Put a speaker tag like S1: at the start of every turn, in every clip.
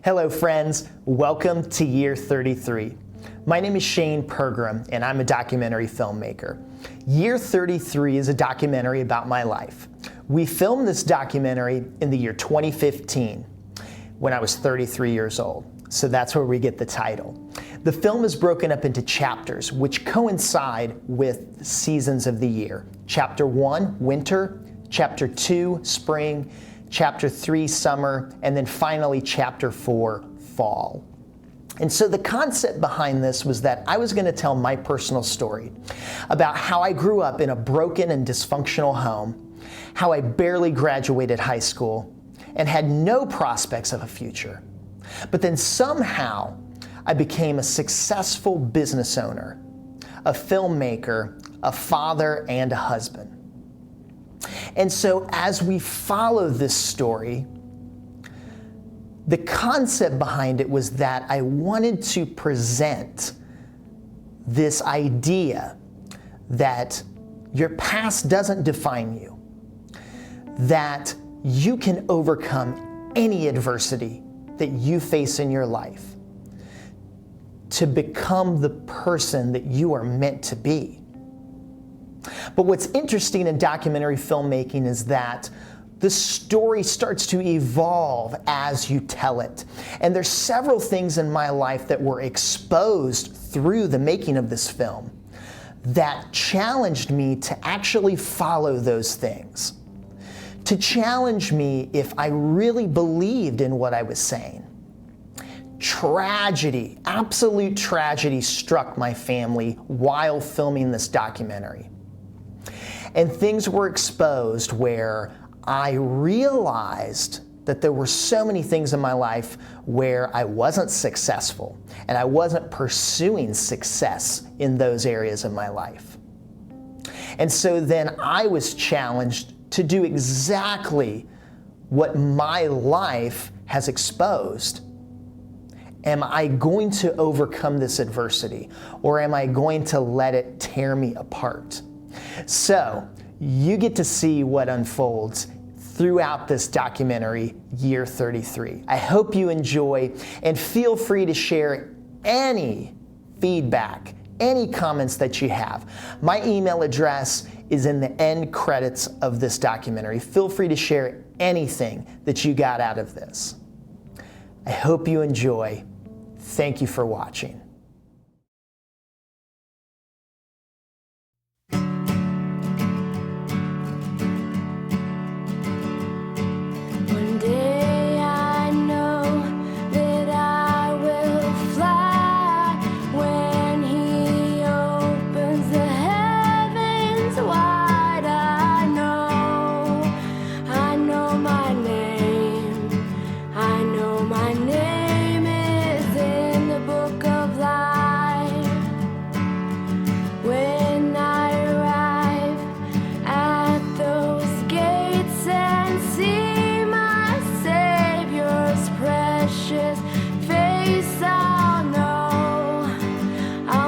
S1: Hello friends, welcome to year 33. My name is Shane Pergrem and I'm a documentary filmmaker. Year 33 is a documentary about my life. We filmed this documentary in the year 2015 when I was 33 years old, so that's where we get the title. The film is broken up into chapters which coincide with seasons of the year. Chapter 1, winter, Chapter 2, spring, Chapter 3, summer, and then finally Chapter 4, fall. And so the concept behind this was that I was going to tell my personal story about how I grew up in a broken and dysfunctional home, how I barely graduated high school, and had no prospects of a future. But then somehow I became a successful business owner, a filmmaker, a father, and a husband. And so as we follow this story, the concept behind it was that I wanted to present this idea that your past doesn't define you, that you can overcome any adversity that you face in your life to become the person that you are meant to be. But what's interesting in documentary filmmaking is that the story starts to evolve as you tell it. And there's several things in my life that were exposed through the making of this film that challenged me to actually follow those things, to challenge me if I really believed in what I was saying. Tragedy, absolute tragedy struck my family while filming this documentary. And things were exposed where I realized that there were so many things in my life where I wasn't successful and I wasn't pursuing success in those areas of my life. And so then I was challenged to do exactly what my life has exposed. Am I going to overcome this adversity, or am I going to let it tear me apart? So you get to see what unfolds throughout this documentary, Year 33. I hope you enjoy, and feel free to share any feedback, any comments that you have. My email address is in the end credits of this documentary. Feel free to share anything that you got out of this. I hope you enjoy. Thank you for watching.
S2: One day I know that I will fly when He opens the heavens wide. I know my name. I know my name is in the book of life. When I arrive at those gates and see my Savior's precious face, I'll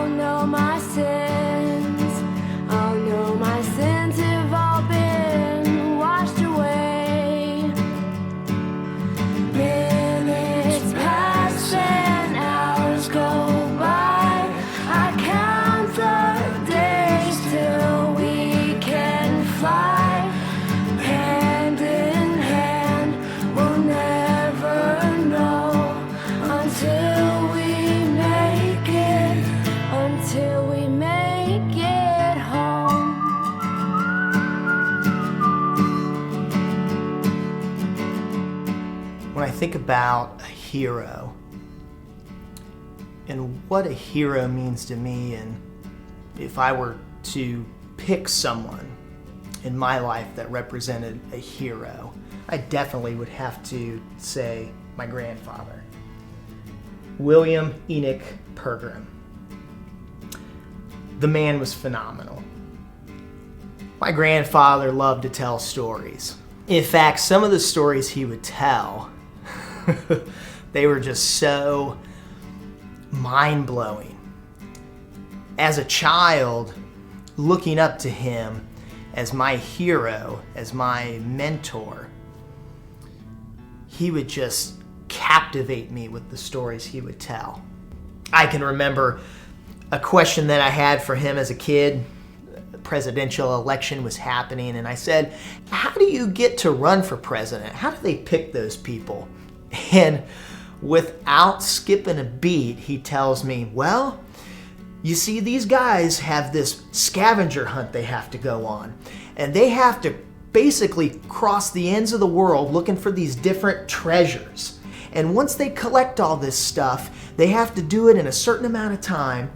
S2: know my sins. I'll know my sins have all been washed away. Minutes pass and hours go by. I count the days till we can fly. Hand in hand, we'll never know until we make it home.
S1: When I think about a hero and what a hero means to me, and if I were to pick someone in my life that represented a hero, I definitely would have to say my grandfather, William Enoch Pergrem. The man was phenomenal. My grandfather loved to tell stories. In fact, some of the stories he would tell, they were just so mind-blowing. As a child, looking up to him as my hero, as my mentor, he would just captivate me with the stories he would tell. I can remember a question that I had for him as a kid. The presidential election was happening, and I said, how do you get to run for president? How do they pick those people? And without skipping a beat, he tells me, well, you see, these guys have this scavenger hunt they have to go on, and they have to basically cross the ends of the world looking for these different treasures. And once they collect all this stuff, they have to do it in a certain amount of time,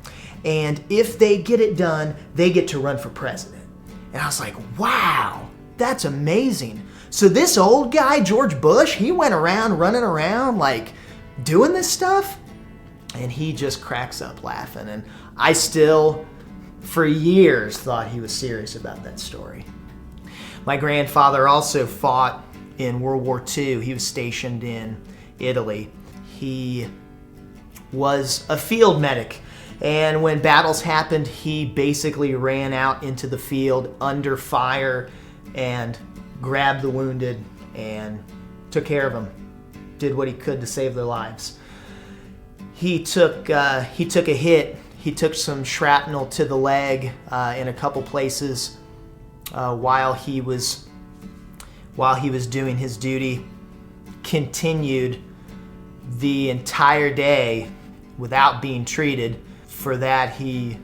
S1: and if they get it done, they get to run for president. And I was like, wow, that's amazing. So this old guy, George Bush, he went around running around like doing this stuff? And he just cracks up laughing. And I still, for years, thought he was serious about that story. My grandfather also fought in World War II. He was stationed in Italy. He was a field medic. And when battles happened, he basically ran out into the field under fire and grabbed the wounded and took care of them. Did what he could to save their lives. He took a hit. He took some shrapnel to the leg in a couple places while he was doing his duty. Continued the entire day without being treated. For that, he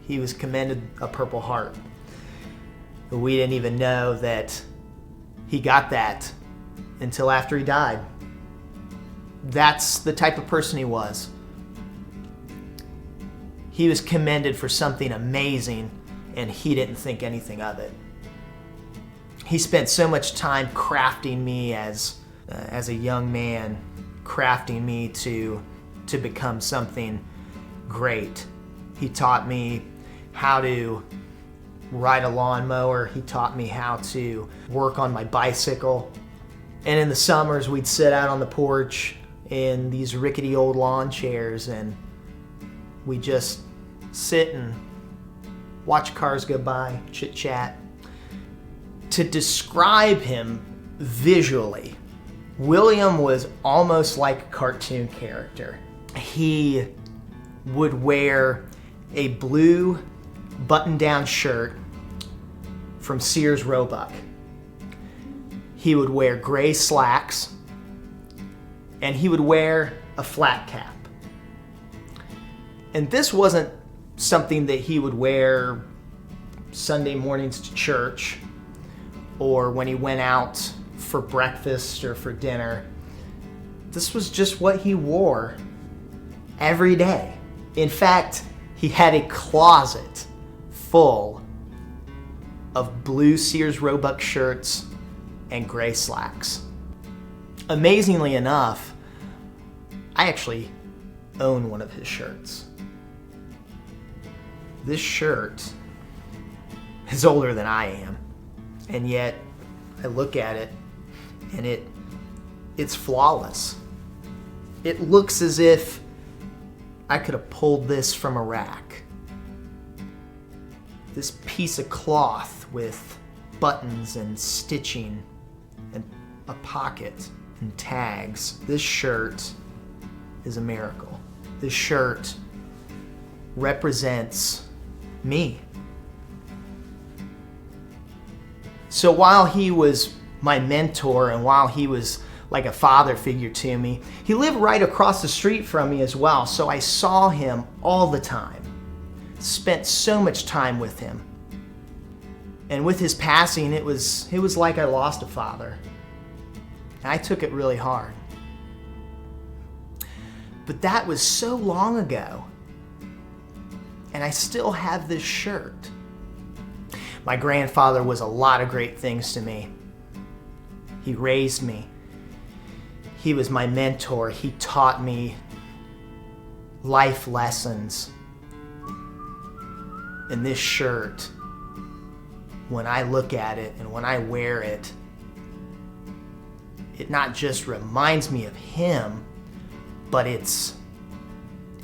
S1: was commended a Purple Heart. But we didn't even know that he got that until after he died. That's the type of person he was. He was commended for something amazing, and he didn't think anything of it. He spent so much time crafting me as a young man, crafting me to become something great. He taught me how to ride a lawnmower. He taught me how to work on my bicycle. And in the summers, we'd sit out on the porch in these rickety old lawn chairs, and we'd just sit and watch cars go by, chit-chat. To describe him visually, William was almost like a cartoon character. He would wear a blue button-down shirt from Sears Roebuck. He would wear gray slacks, and he would wear a flat cap. And this wasn't something that he would wear Sunday mornings to church or when he went out for breakfast or for dinner. This was just what he wore every day. In fact, he had a closet full of blue Sears Roebuck shirts and gray slacks. Amazingly enough, I actually own one of his shirts. This shirt is older than I am, and yet I look at it and it's flawless. It looks as if I could have pulled this from a rack. This piece of cloth with buttons and stitching and a pocket and tags. This shirt is a miracle. This shirt represents me. So while he was my mentor and while he was like a father figure to me, he lived right across the street from me as well, so I saw him all the time. Spent so much time with him. And with his passing, it was like I lost a father. And I took it really hard. But that was so long ago, and I still have this shirt. My grandfather was a lot of great things to me. He raised me. He was my mentor. He taught me life lessons. And this shirt, when I look at it and when I wear it, it not just reminds me of him, but it's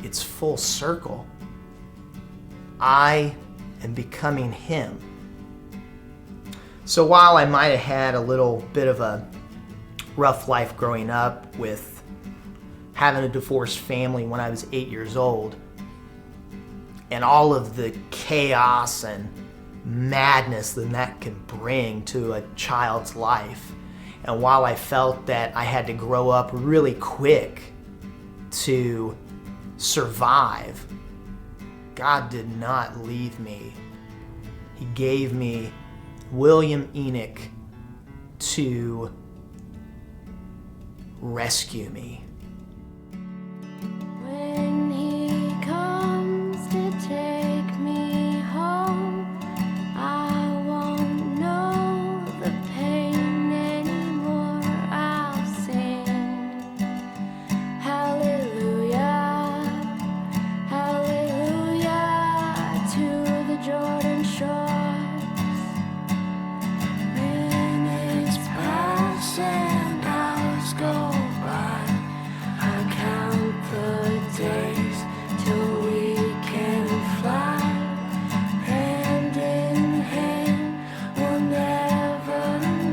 S1: full circle. I am becoming him. So while I might have had a little bit of a rough life growing up with having a divorced family when I was 8 years old, and all of the chaos and madness that can bring to a child's life. And while I felt that I had to grow up really quick to survive, God did not leave me. He gave me William Enoch to rescue me.
S2: When he comes to take me home, I won't know the pain anymore. I'll sing hallelujah, hallelujah to the Jordan shores. Minutes pass and hours go by. I count the days till we can fly. Hand in hand, we'll never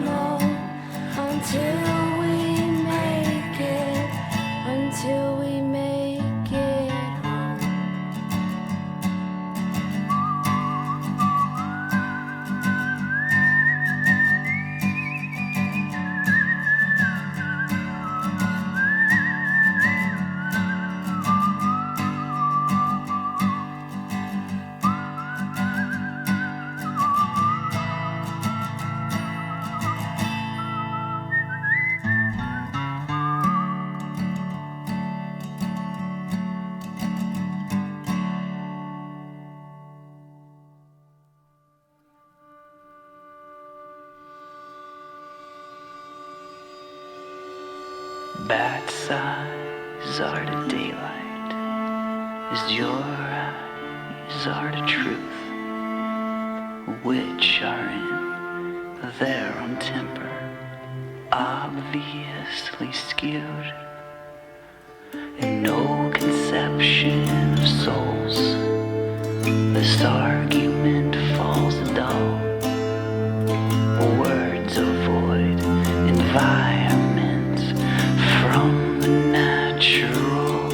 S2: know until we make it, until we make it home.
S3: Bad sighs are the daylight, as your eyes are the truth, which are in their own temper, obviously skewed, and no conception of souls. This argument falls dull. Words avoid environments from the natural.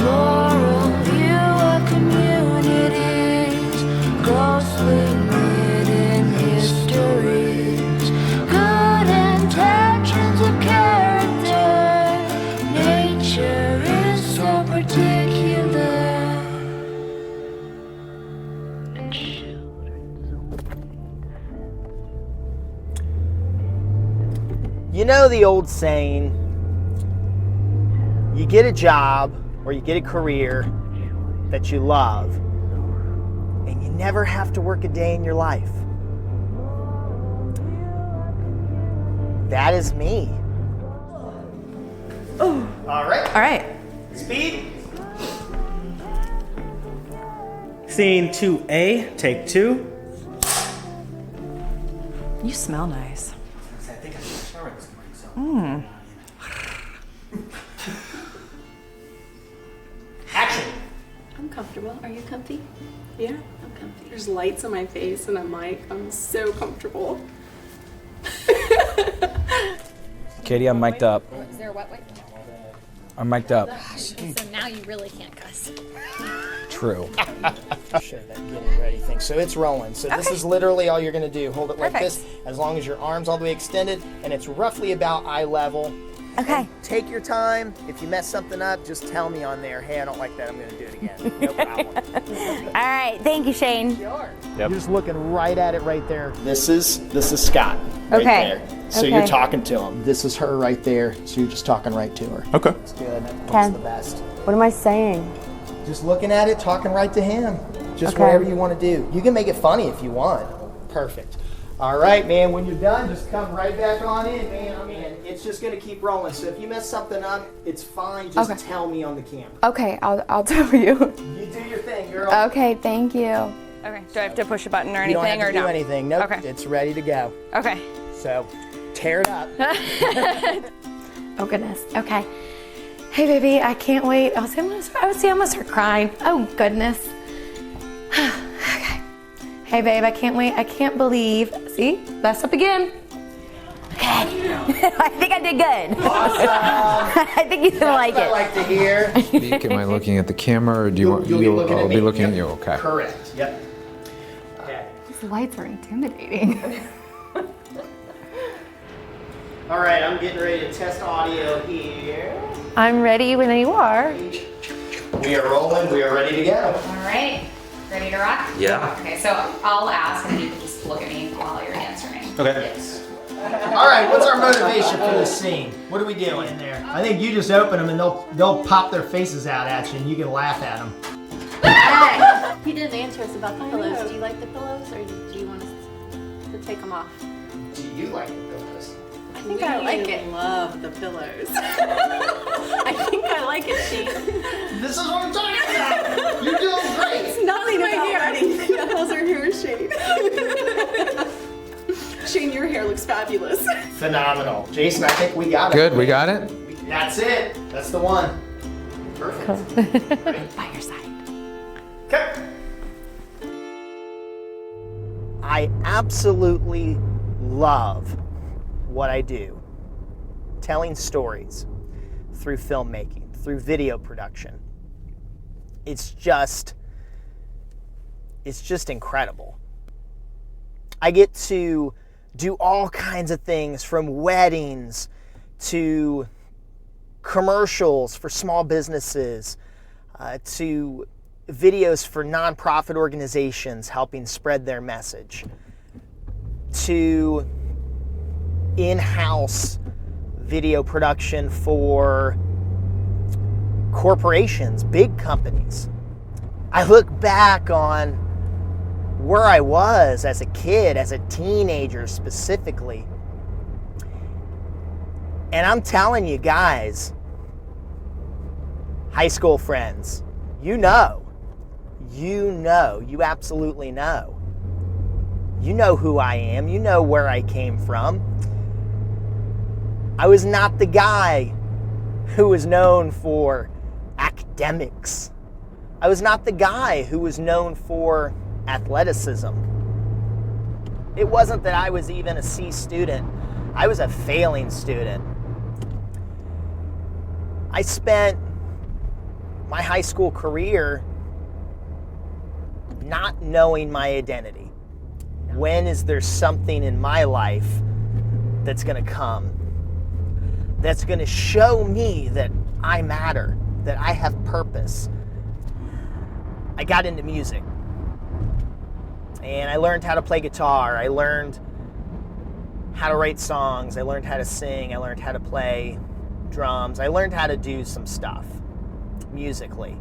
S2: Moral view of communities, ghostly hidden histories, good intentions of character. Nature is so particular.
S3: And children's
S1: You know the old saying, you get a job or you get a career that you love, and you never have to work a day in your life. That is me. All right.
S4: All right.
S1: Speed.
S5: Scene 2A, take 2.
S4: You smell nice.
S1: I think I should shower this morning, so. Action.
S6: I'm comfortable. Are you comfy? Yeah, I'm comfy. There's lights on my face and I'm so comfortable.
S7: Katie, I'm mic'd up.
S8: Is there a what? Wait.
S7: I'm mic'd up.
S8: So now you really can't cuss.
S7: True.
S1: Sure, that getting ready thing. So it's rolling. So this is literally all you're going to do. Hold it like this, as long as your arm's all the way extended, and it's roughly about eye level.
S4: Okay.
S1: And take your time. If you mess something up, just tell me on there. Hey, I don't like that. I'm going to do it again. No problem.
S4: All right. Thank you, Shane.
S1: Sure.
S7: Yep.
S1: You're just looking right at it right there. This is Scott. Right
S4: Okay.
S1: There. So you're talking to him. This is her right there. So you're just talking right to her.
S7: Okay.
S1: That's good. That's
S4: Okay.
S1: the best.
S4: What am I saying?
S1: Just looking at it, talking right to him. Just
S4: Okay.
S1: whatever you want to do. You can make it funny if you want. Perfect. All right, man. When you're done, just come right back on in, man. I mean, it's just going to keep rolling. So if you mess something up, it's fine. Just
S4: Okay.
S1: tell me on the camera.
S4: Okay, I'll tell you.
S1: You do your thing, girl.
S4: Okay, thank you.
S8: Okay. Do I have to push a button or
S1: You don't
S8: anything
S1: have to
S8: or
S1: do
S8: no?
S1: anything. Nope.
S8: Okay.
S1: It's ready to go.
S8: Okay.
S1: So tear it up.
S4: Oh goodness. Okay. Hey baby, I can't wait. I was almost start crying. Oh goodness. Okay. Hey babe, I can't wait. I can't believe. See, mess up again. Okay. I think I did good.
S1: Awesome.
S4: I think you like
S1: I
S4: it.
S1: like to hear.
S9: Speak. Am I looking at the camera, or do you want?
S1: You'll be looking at
S9: I'll
S1: me.
S9: be looking
S1: Yep.
S9: at you. Okay.
S1: Correct. Yep. Okay.
S8: These lights are intimidating.
S1: All right, I'm getting ready to test audio here.
S4: I'm ready when you are.
S1: We are rolling. We are ready to go.
S10: All right, ready to rock?
S7: Yeah.
S10: Okay, so I'll ask and you can just look at me while you're answering.
S7: Okay.
S1: All right, what's our motivation for this scene? What are we doing in there? I think you just open them and they'll pop their faces out at you and you can laugh at them.
S6: He didn't answer us about the pillows. Do you like the pillows or do you want us to take them off?
S1: Do you like the pillows?
S6: I think I like it. Love the pillows. I think I like it, Shane.
S1: This is what I'm talking about. You're doing great.
S6: It's nothing about hair. How's our hair, Shane? Shane, your hair looks fabulous.
S1: Phenomenal. Jason, I think we got it.
S9: Good. We got it.
S1: That's it. That's the one. Perfect. Ready?
S4: By your side.
S1: Okay. I absolutely love what I do. Telling stories through filmmaking, through video production. It's just incredible. I get to do all kinds of things, from weddings to commercials for small businesses, to videos for nonprofit organizations helping spread their message, to in-house video production for corporations, big companies. I look back on where I was as a kid, as a teenager specifically, and I'm telling you guys, high school friends, you absolutely know. You know who I am, you know where I came from. I was not the guy who was known for academics. I was not the guy who was known for athleticism. It wasn't that I was even a C student. I was a failing student. I spent my high school career not knowing my identity. When is there something in my life that's going to come, that's going to show me that I matter, that I have purpose? I got into music. And I learned how to play guitar. I learned how to write songs. I learned how to sing. I learned how to play drums. I learned how to do some stuff musically.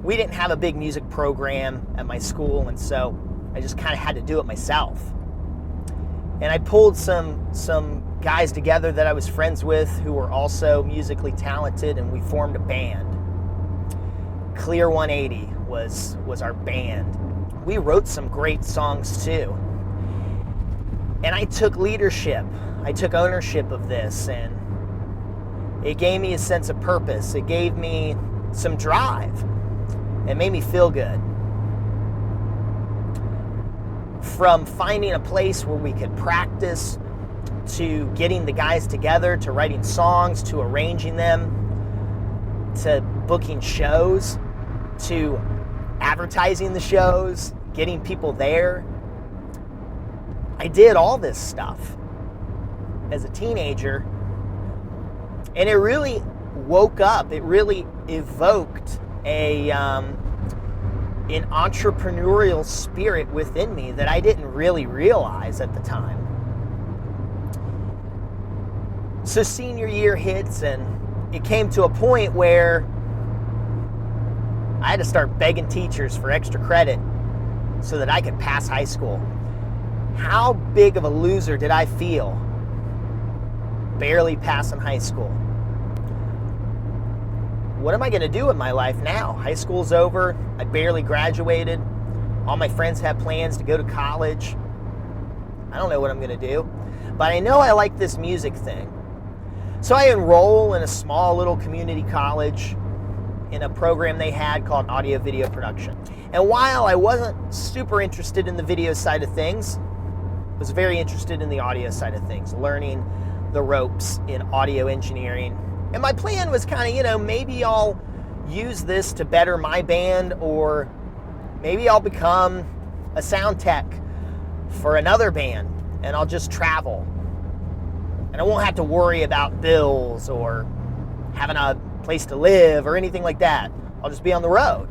S1: We didn't have a big music program at my school, and so I just kind of had to do it myself. And I pulled some guys together that I was friends with who were also musically talented, and we formed a band. Clear 180 was our band. We wrote some great songs too. And I took leadership. I took ownership of this, and it gave me a sense of purpose. It gave me some drive. It made me feel good. From finding a place where we could practice, to getting the guys together, to writing songs, to arranging them, to booking shows, to advertising the shows, getting people there. I did all this stuff as a teenager, and it really woke up. It really evoked an entrepreneurial spirit within me that I didn't really realize at the time. So senior year hits, and it came to a point where I had to start begging teachers for extra credit so that I could pass high school. How big of a loser did I feel barely passing high school? What am I going to do with my life now? High school's over. I barely graduated. All my friends have plans to go to college. I don't know what I'm going to do, but I know I like this music thing. So I enroll in a small little community college in a program they had called audio video production. And while I wasn't super interested in the video side of things, it was very interested in the audio side of things, learning the ropes in audio engineering. And my plan was kind of, maybe I'll use this to better my band, or maybe I'll become a sound tech for another band and I'll just travel. And I won't have to worry about bills or having a place to live or anything like that. I'll just be on the road.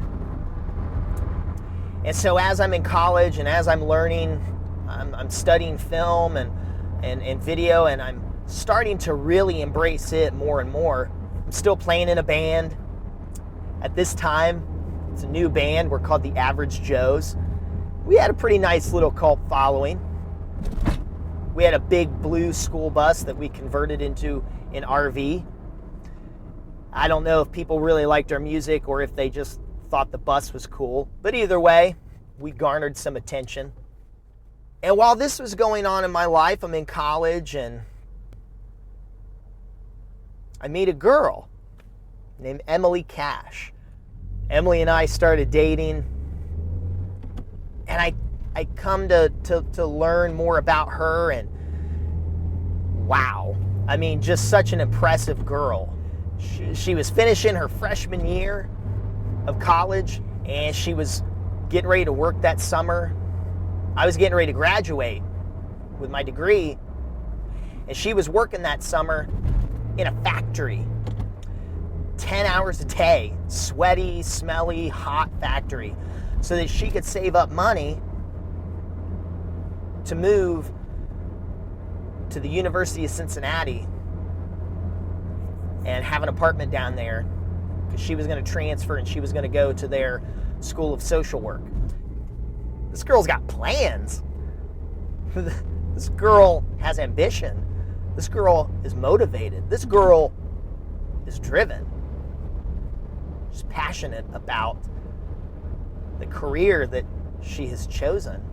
S1: And so as I'm in college and as I'm learning, I'm studying film and video, and I'm starting to really embrace it more and more. I'm still playing in a band. At this time, it's a new band. We're called the Average Joes. We had a pretty nice little cult following. We had a big blue school bus that we converted into an RV. I don't know if people really liked our music or if they just thought the bus was cool, but either way, we garnered some attention. And while this was going on in my life, I'm in college and I meet a girl named Emily Cash. Emily and I started dating, and I come to learn more about her, and wow, I mean, just such an impressive girl. She was finishing her freshman year of college, and she was getting ready to work that summer. I was getting ready to graduate with my degree, and she was working that summer in a factory, 10 hours a day, sweaty, smelly, hot factory, so that she could save up money to move to the University of Cincinnati and have an apartment down there, because she was going to transfer and she was going to go to their School of Social Work. This girl's got plans. This girl has ambition. This girl is motivated. This girl is driven. She's passionate about the career that she has chosen.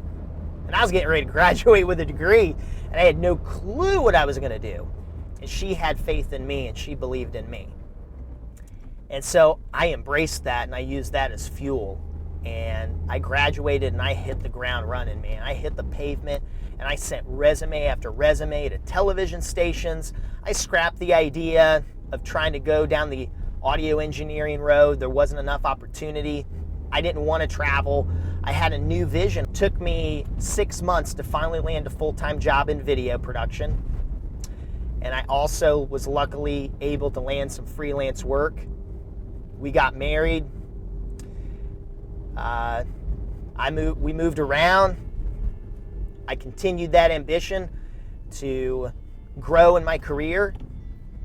S1: And I was getting ready to graduate with a degree, and I had no clue what I was going to do. And she had faith in me, and she believed in me. And so I embraced that, and I used that as fuel. And I graduated, and I hit the ground running, man. I hit the pavement, and I sent resume after resume to television stations. I scrapped the idea of trying to go down the audio engineering road. There wasn't enough opportunity. I didn't want to travel. I had a new vision. It took me 6 months to finally land a full-time job in video production. And I also was luckily able to land some freelance work. We got married. We moved around. I continued that ambition to grow in my career.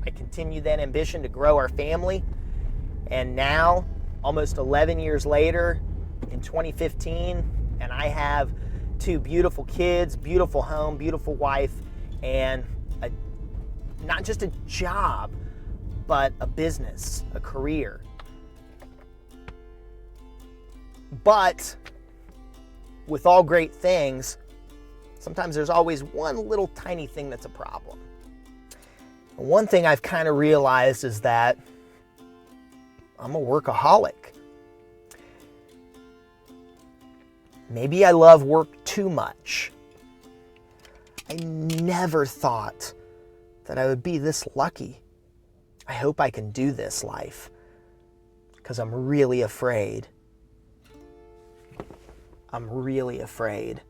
S1: I continued that ambition to grow our family. And now, almost 11 years later, in 2015, and I have 2 beautiful kids, beautiful home, beautiful wife, and not just a job, but a business, a career. But with all great things, sometimes there's always one little tiny thing that's a problem. And one thing I've kind of realized is that I'm a workaholic. Maybe I love work too much. I never thought that I would be this lucky. I hope I can do this life, because I'm really afraid. I'm really afraid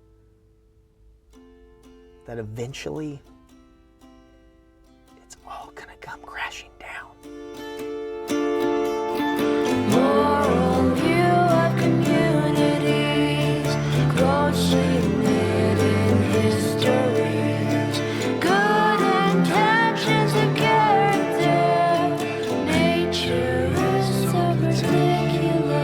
S1: that eventually it's all gonna come crashing down.
S2: Moral view of communities, closely knit in histories, good intentions of character, nature is so particular.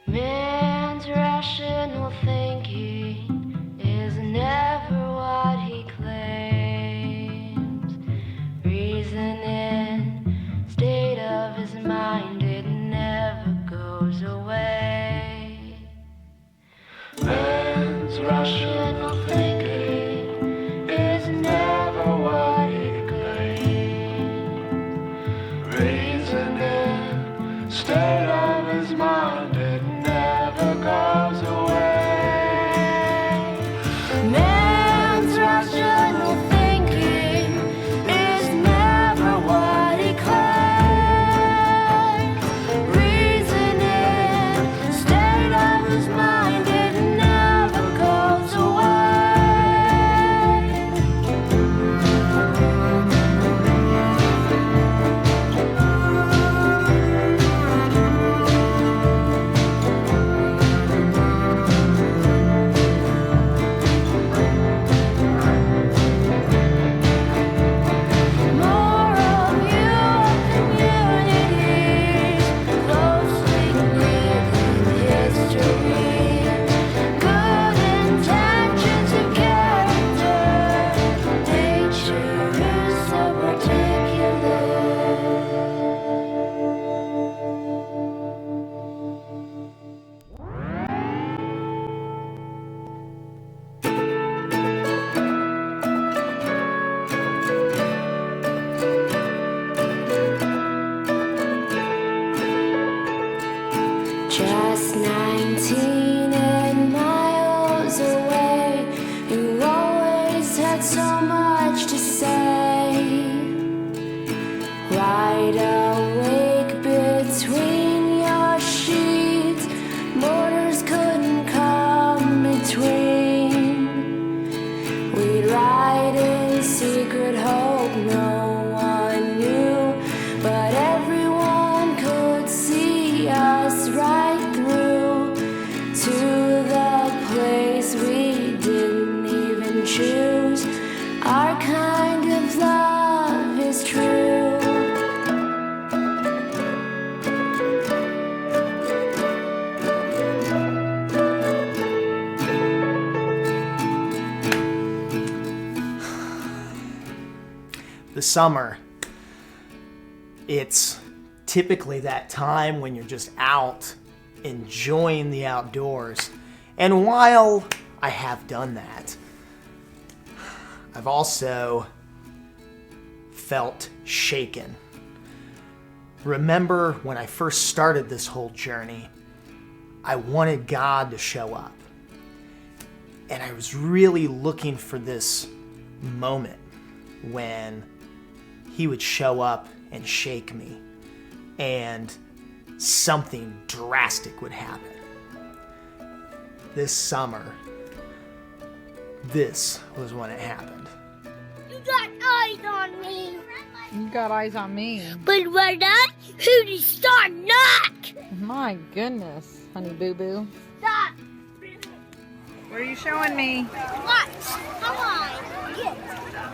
S2: Man's rational thinking is never what he claims. Reasoning, state of his mind, it never goes away. Man's rational thinking is never what he claims. Reasoning, state of
S1: summer, it's typically that time when you're just out enjoying the outdoors. And while I have done that, I've also felt shaken. Remember when I first started this whole journey, I wanted God to show up. And I was really looking for this moment when he would show up and shake me and something drastic would happen. This summer, this was when it happened.
S2: You got eyes on me.
S11: You got eyes on me.
S2: But when I heard you start knock.
S11: My goodness, honey boo boo.
S2: Stop.
S11: What are you showing me?
S2: Watch. Come on. Get.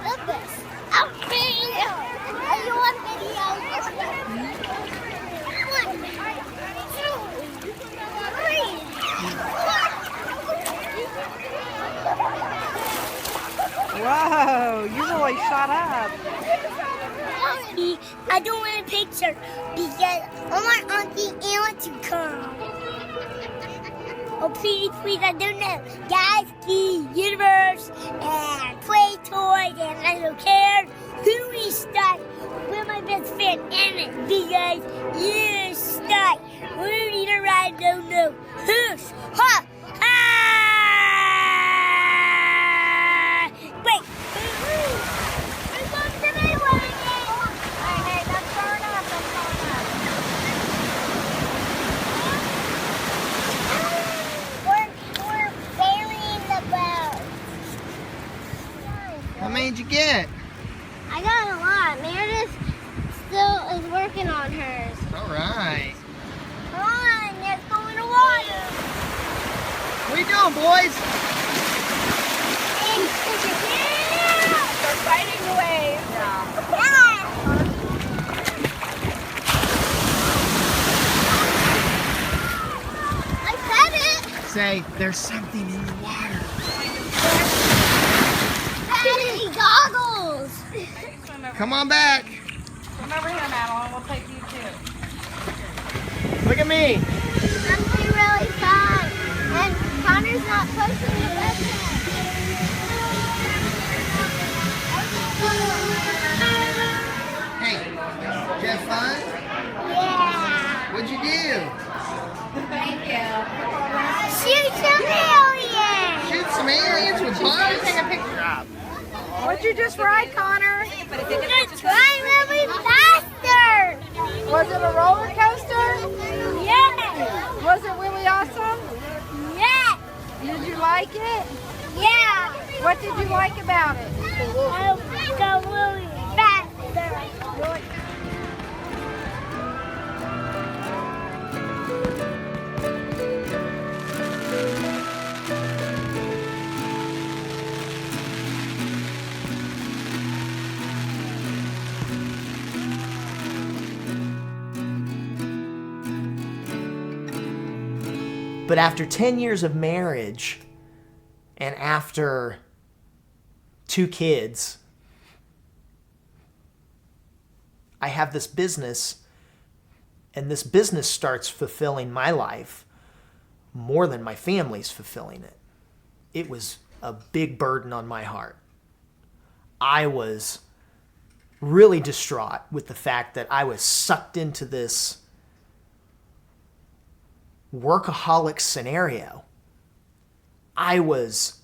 S2: Look at this. Okay. Are you on video? One, two, three.
S11: Whoa, you really shot up.
S2: I don't want a picture because I want Auntie Ellen to come. Oh, please, I don't know. Guys, the universe, and play toys, and I don't care who we start. We're my best friend, Anna, because you're stuck. We need a ride, no. Who's? Ha! Ha! Wait. We're going to be waiting. Hey, that's far enough. We're burying the boat.
S5: How many did you get?
S2: I got a lot. Meredith still is working on hers.
S5: All right.
S2: Come on, let's go in the water.
S5: What are you doing, boys?
S11: They're fighting the waves.
S2: I said it.
S5: Say, there's something in the water.
S2: Daddy, goggles.
S5: Come on back.
S11: Come over here, Madeline. We'll take you too.
S5: Look at me.
S2: I'm doing really fun. And Connor's not posting the best.
S5: Hey, did you have fun?
S2: Yeah.
S5: What'd you do?
S10: Thank you.
S2: Shoot some aliens.
S5: Shoot some aliens with bugs?
S11: Take a picture. What'd you just ride, Connor?
S2: Just try moving faster.
S11: Was it a roller coaster?
S2: Yeah.
S11: Was it really awesome?
S2: Yeah.
S11: Did you like it?
S2: Yeah.
S11: What did you like about it?
S2: I'll go moving faster.
S1: But after 10 years of marriage and after 2 kids, I have this business, and this business starts fulfilling my life more than my family's fulfilling it. It was a big burden on my heart. I was really distraught with the fact that I was sucked into this workaholic scenario. I was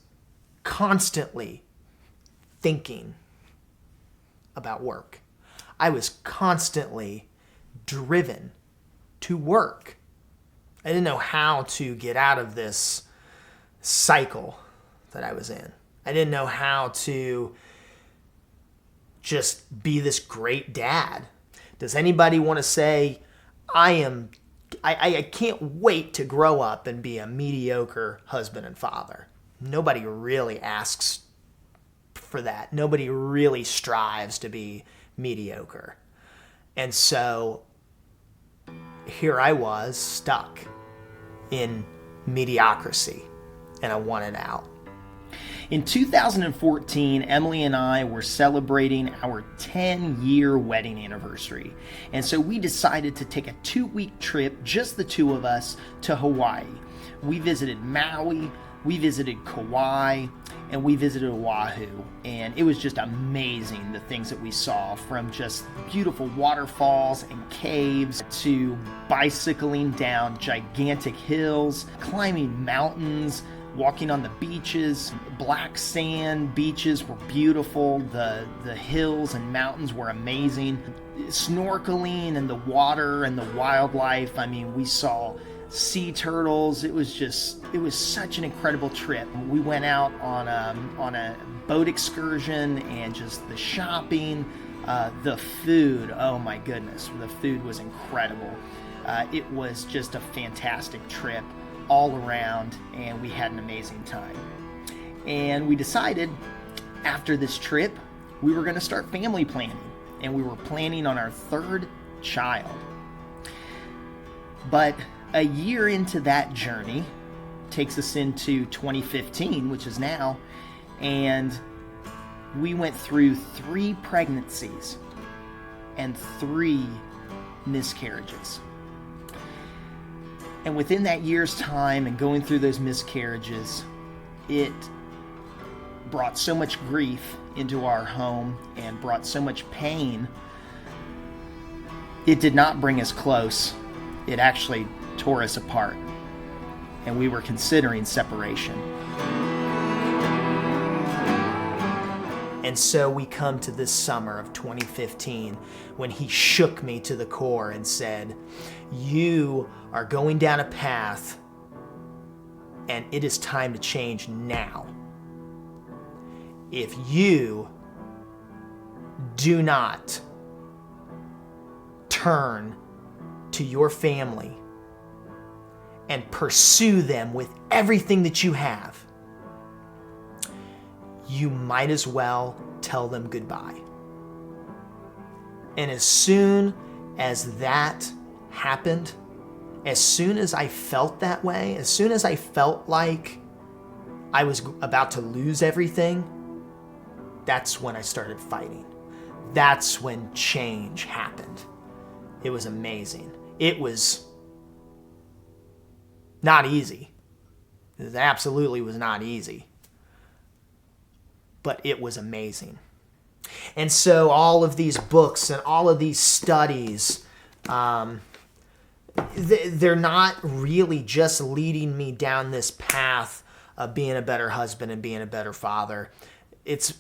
S1: constantly thinking about work. I was constantly driven to work. I didn't know how to get out of this cycle that I was in. I didn't know how to just be this great dad. Does anybody want to say, I can't wait to grow up and be a mediocre husband and father? Nobody really asks for that. Nobody really strives to be mediocre. And so here I was stuck in mediocrity, and I wanted out. In 2014, Emily and I were celebrating our 10-year wedding anniversary. And so we decided to take a 2-week trip, just the two of us, to Hawaii. We visited Maui, we visited Kauai, and we visited Oahu. And it was just amazing, the things that we saw, from just beautiful waterfalls and caves to bicycling down gigantic hills, climbing mountains, walking on the beaches. Black sand beaches were beautiful. The hills and mountains were amazing. Snorkeling in the water and the wildlife. I mean, we saw sea turtles. It was such an incredible trip. We went out on a boat excursion, and just the shopping, the food. Oh my goodness, the food was incredible. It was just a fantastic trip all around, and we had an amazing time. And we decided after this trip we were going to start family planning, and we were planning on our 3rd child. But a year into that journey takes us into 2015, which is now, and we went through 3 pregnancies and 3 miscarriages. And within that year's time and going through those miscarriages, it brought so much grief into our home and brought so much pain. It did not bring us close. It actually tore us apart, and we were considering separation. And so we come to this summer of 2015 when he shook me to the core and said, "You are going down a path, and it is time to change now. If you do not turn to your family and pursue them with everything that you have, you might as well tell them goodbye." And as soon as that happened, as soon as I felt that way, as soon as I felt like I was about to lose everything, that's when I started fighting. That's when change happened. It was amazing. It was not easy. It absolutely was not easy. But it was amazing. And so all of these books and all of these studies, they're not really just leading me down this path of being a better husband and being a better father. It's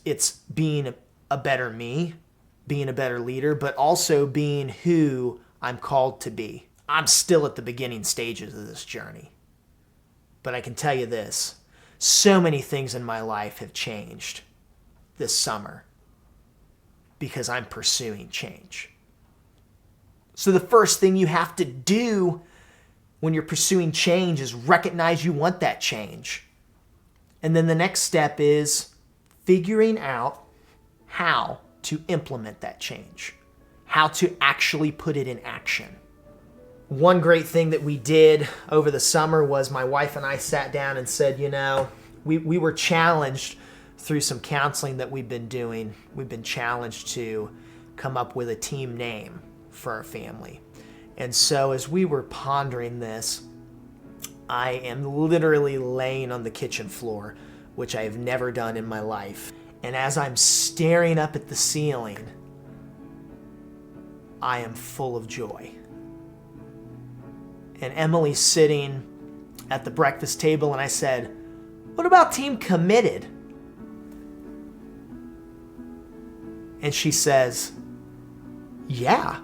S1: being a better me, being a better leader, but also being who I'm called to be. I'm still at the beginning stages of this journey. But I can tell you this, so many things in my life have changed this summer because I'm pursuing change. So the first thing you have to do when you're pursuing change is recognize you want that change. And then the next step is figuring out how to implement that change, how to actually put it in action. One great thing that we did over the summer was my wife and I sat down and said, we were challenged through some counseling that we've been doing. We've been challenged to come up with a team name for our family. And so as we were pondering this, I am literally laying on the kitchen floor, which I have never done in my life. And as I'm staring up at the ceiling, I am full of joy. And Emily's sitting at the breakfast table, and I said, "What about Team Committed?" And she says, "Yeah."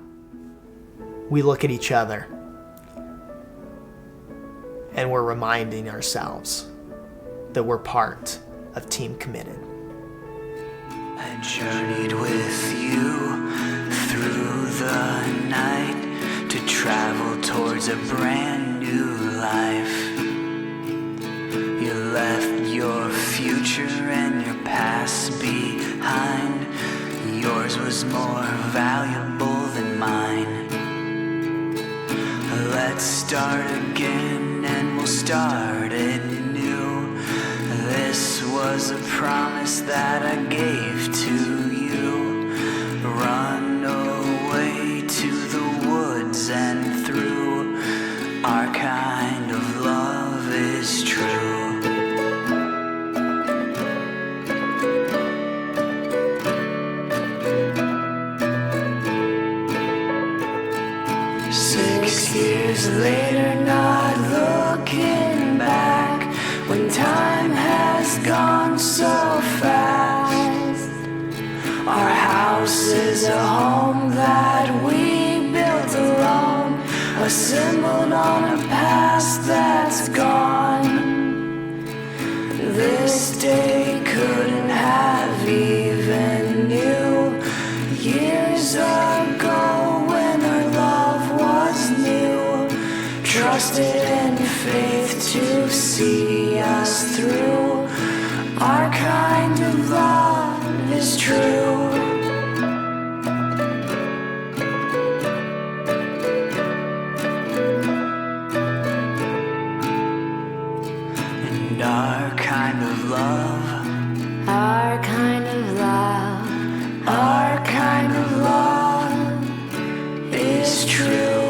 S1: We look at each other, and we're reminding ourselves that we're part of Team Committed.
S12: I journeyed with you through the night to travel towards a brand new life. You left your future and your past behind. Yours was more valuable than mine. Let's start again and we'll start it new. This was was a promise that I gave to you. Run away to the woods and through. Our kind of love is true. 6 years later, not looking back, when time has gone so fast. Our house is a home that we built alone, assembled on a past that's gone. This day couldn't have even knew years ago when our love was new. Trusted in faith to see us through. Our kind of love is true. And our kind of love, our kind of love, our kind of love is true.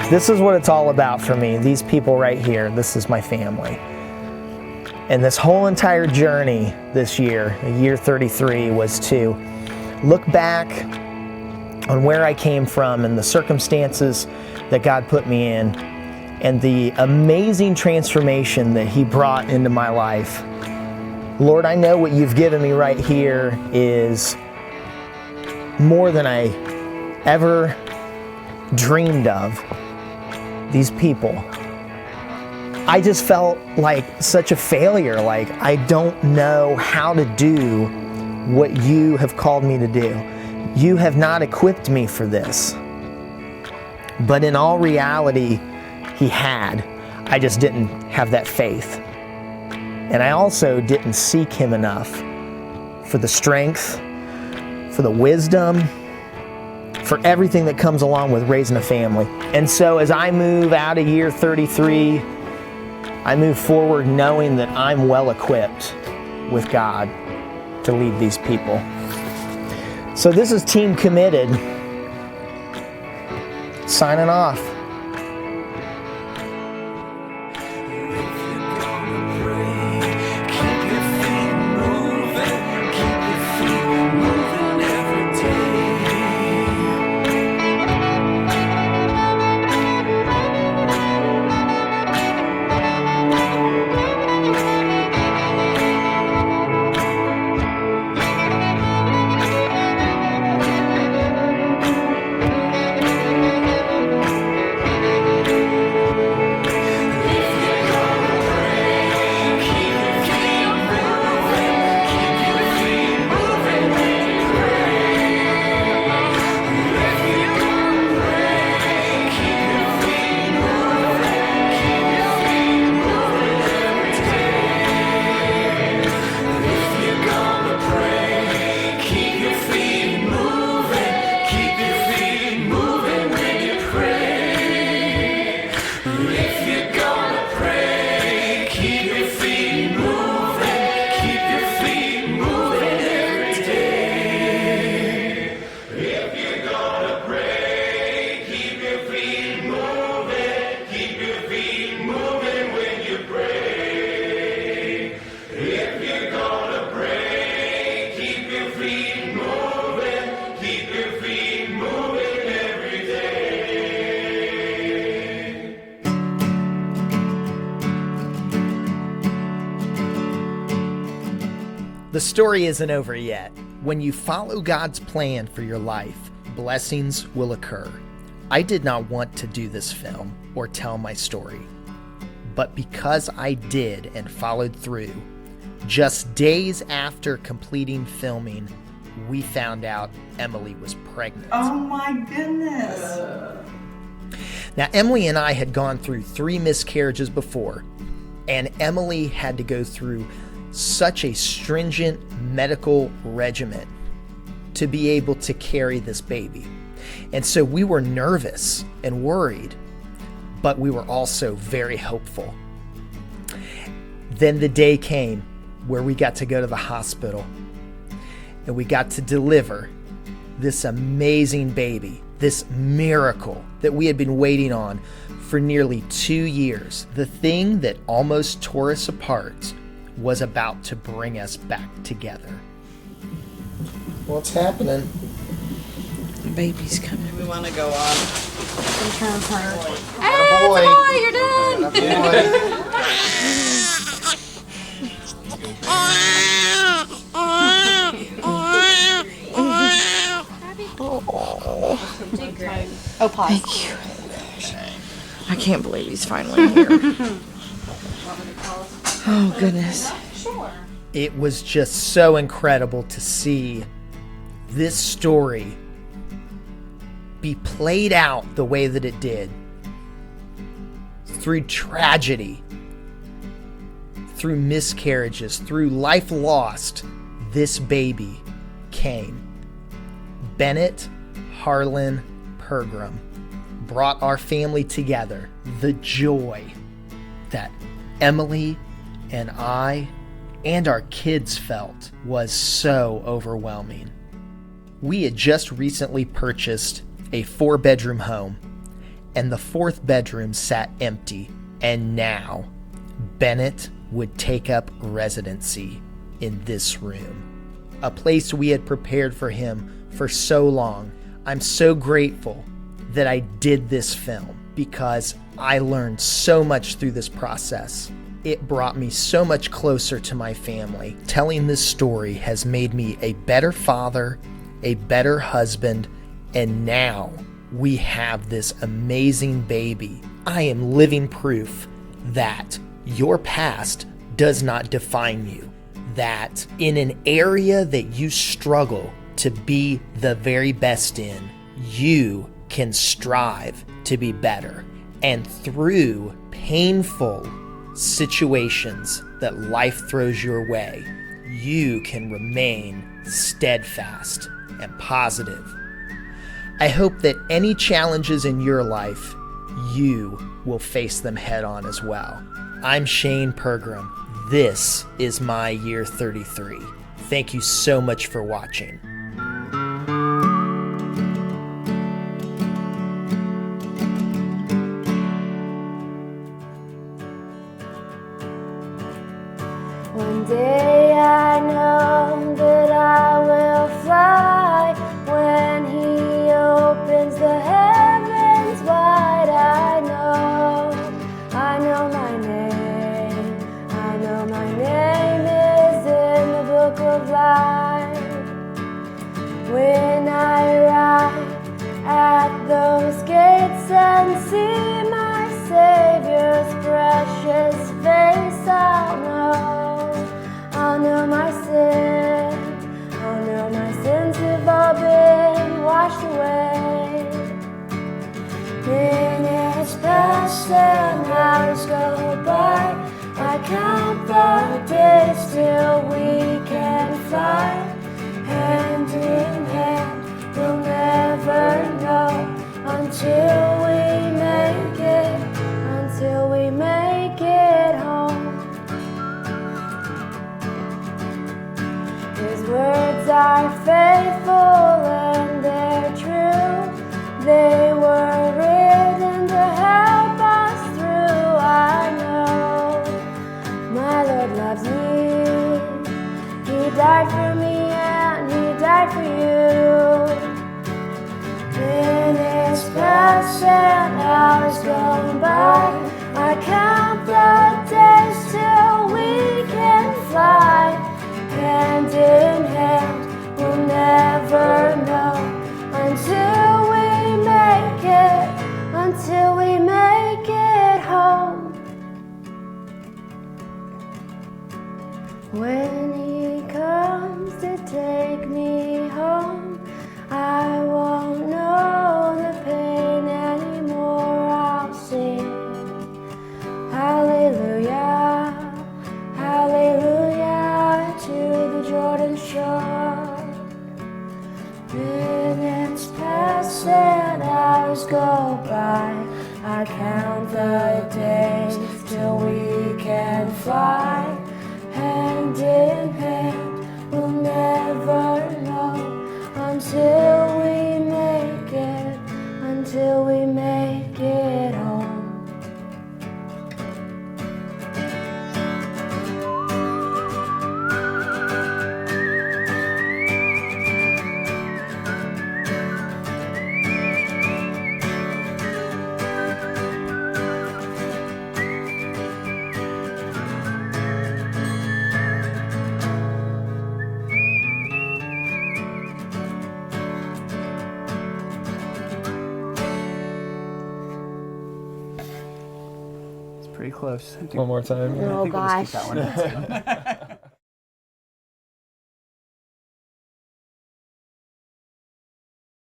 S1: This is what it's all about for me. These people right here, this is my family. And this whole entire journey this year, year 33, was to look back on where I came from and the circumstances that God put me in and the amazing transformation that He brought into my life. Lord, I know what You've given me right here is more than I ever dreamed of. These people. I just felt like such a failure, like I don't know how to do what You have called me to do. You have not equipped me for this. But in all reality, He had. I just didn't have that faith. And I also didn't seek Him enough for the strength, for the wisdom, for everything that comes along with raising a family. And so as I move out of year 33, I move forward knowing that I'm well equipped with God to lead these people. So this is Team Committed, signing off. The story isn't over yet. When you follow God's plan for your life, blessings will occur. I did not want to do this film or tell my story, but because I did and followed through, just days after completing filming, we found out Emily was pregnant.
S13: Oh my goodness.
S1: Now, Emily and I had gone through 3 miscarriages before, and Emily had to go through such a stringent medical regimen to be able to carry this baby. And so we were nervous and worried, but we were also very hopeful. Then the day came where we got to go to the hospital and we got to deliver this amazing baby, this miracle that we had been waiting on for nearly 2 years. The thing that almost tore us apart was about to bring us back together. What's happening?
S13: The baby's coming. We want to go on.
S4: Turn her.
S1: Hey, boy.
S4: You're done.
S13: Oh, pause. Thank you. I can't believe he's finally here. Oh, goodness.
S1: It was just so incredible to see this story be played out the way that it did. Through tragedy, through miscarriages, through life lost, this baby came. Bennett Harlan Pergrem brought our family together. The joy that Emily and I and our kids felt was so overwhelming. We had just recently purchased a 4-bedroom home, and the 4th bedroom sat empty, and now Bennett would take up residency in this room, a place we had prepared for him for so long. I'm so grateful that I did this film because I learned so much through this process. It brought me so much closer to my family. Telling this story has made me a better father, a better husband, and now we have this amazing baby. I am living proof that your past does not define you, that in an area that you struggle to be the very best in, you can strive to be better. And through painful situations that life throws your way, you can remain steadfast and positive. I hope that any challenges in your life, you will face them head on as well. I'm Shane Pergrem. This is my year 33. Thank you so much for watching.
S14: One day I know that I will fly when He opens the heavens wide. I know my name. I know my name is in the book of life. When I arrive at those gates and see my Savior's precious face, I'll know the days till we can fly hand in hand. We'll never know until we make it home.
S5: Pretty close.
S7: One more time.
S14: Oh gosh.
S5: That one.